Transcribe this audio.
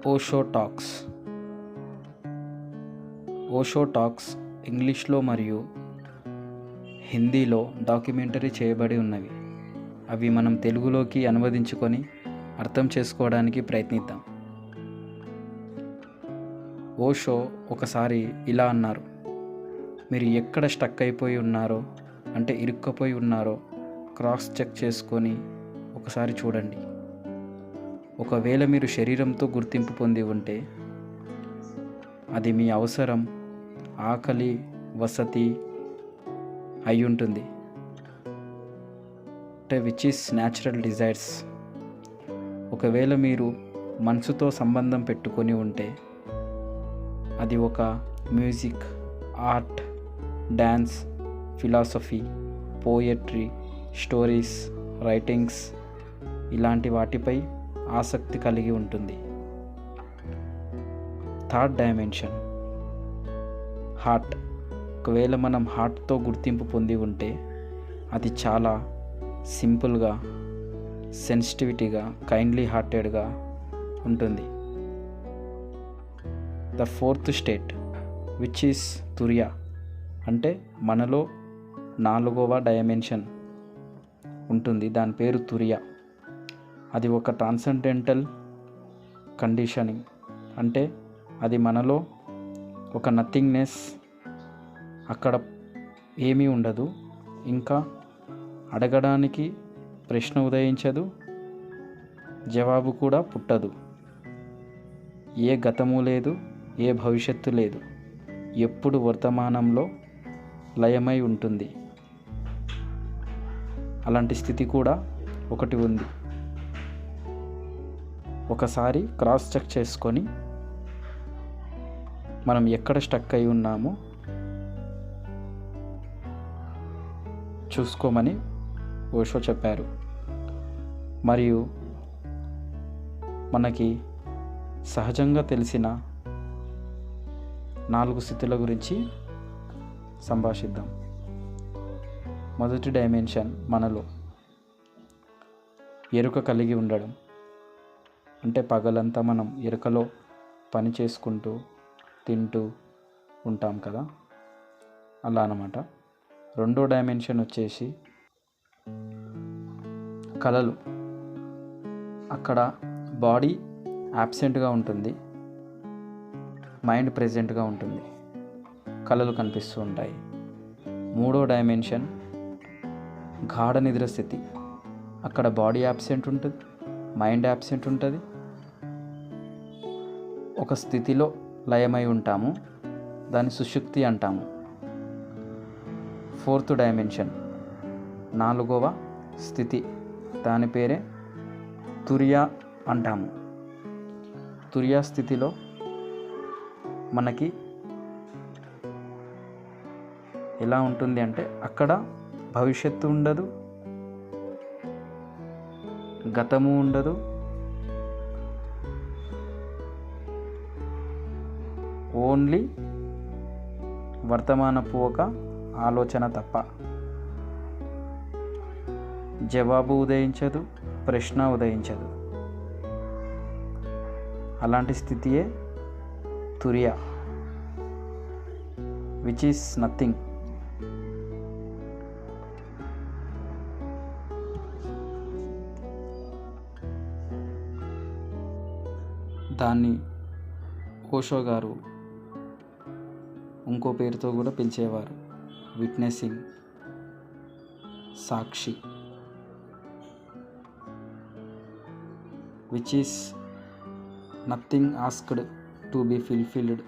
Osho talks. Osho talks ఇంగ్లీష్లో మరియు హిందీలో డాక్యుమెంటరీ చేయబడి ఉన్నవి. అవి మనం తెలుగులోకి అనువదించుకొని అర్థం చేసుకోవడానికి ప్రయత్నిద్దాం. ఓషో ఒకసారి ఇలా అన్నారు: మీరు ఎక్కడ స్టక్ అయిపోయి ఉన్నారో, అంటే ఇరుక్కపోయి ఉన్నారో క్రాస్ చెక్ చేసుకొని ఒకసారి చూడండి. ఒకవేళ మీరు శరీరంతో గుర్తింపు పొంది ఉంటే అది మీ అవసరం, ఆకలి, వసతి అయి ఉంటుంది, అంటే విచ్ ఈస్ న్యాచురల్ డిజైర్స్. ఒకవేళ మీరు మనసుతో సంబంధం పెట్టుకొని ఉంటే అది ఒక music, art, dance, philosophy, poetry, stories, writings ఇలాంటి వాటిపై ఆసక్తి కలిగి ఉంటుంది. Third dimension heart. ఒకవేళ మనం హార్ట్తో గుర్తింపు పొంది ఉంటే అది చాలా సింపుల్గా, సెన్సిటివిటీగా, కైండ్లీ హార్టెడ్గా ఉంటుంది. The fourth state which is turiya, అంటే మనలో 4వ డైమెన్షన్ ఉంటుంది, దాని పేరు తురియా. అది ఒక ట్రాన్సెండెంటల్ కండిషనింగ్, అంటే అది మనలో ఒక నథింగ్నెస్, అక్కడ ఏమీ ఉండదు, ఇంకా అడగడానికి ప్రశ్న ఉదయించదు, జవాబు కూడా పుట్టదు, ఏ గతము లేదు, ఏ భవిష్యత్తు లేదు, ఎప్పుడు వర్తమానంలో లయమై ఉంటుంది. అలాంటి స్థితి కూడా ఒకటి ఉంది. ఒకసారి క్రాస్ చెక్ చేసుకొని మనం ఎక్కడ స్టక్ అయి ఉన్నామో చూసుకోమని ఓషో చెప్పారు. మరియు మనకి సహజంగా తెలిసిన 4 స్థితుల గురించి సంభాషిద్దాం. మొదటి డైమెన్షన్ మనలో ఎరుక కలిగి ఉండడం, అంటే పగలంతా మనం ఎరుకలో పని చేసుకుంటూ తింటూ ఉంటాం కదా, అలా అన్నమాట. రెండో డైమెన్షన్ వచ్చేసి కళలు. అక్కడ బాడీ యాబ్సెంట్గా ఉంటుంది, మైండ్ ప్రెజెంట్గా ఉంటుంది, కళలు కనిపిస్తూ ఉంటాయి. మూడో డైమెన్షన్ గాఢ నిద్ర స్థితి. అక్కడ బాడీ యాబ్సెంట్ ఉంటుంది, మైండ్ యాబ్సెంట్ ఉంటుంది, ఒక స్థితిలో లయమై ఉంటాము, దాన్ని సుషుప్తి అంటాము. ఫోర్త్ డైమెన్షన్ 4వ స్థితి, దాని పేరే తురియా అంటాము. తురియా స్థితిలో మనకి ఎలా ఉంటుంది అంటే అక్కడ భవిష్యత్తు ఉండదు, గతము ఉండదు, ఓన్లీ వర్తమానపు ఒక ఆలోచన తప్ప. జవాబు ఉదయించదు, ప్రశ్న ఉదయించదు. అలాంటి స్థితియే తురియా, విచ్ ఈస్ నథింగ్. దాన్ని ఓషో గారు ఇంకో పేరుతో కూడా పిలిచేవారు, witnessing, Sakshi, which is nothing asked to be fulfilled.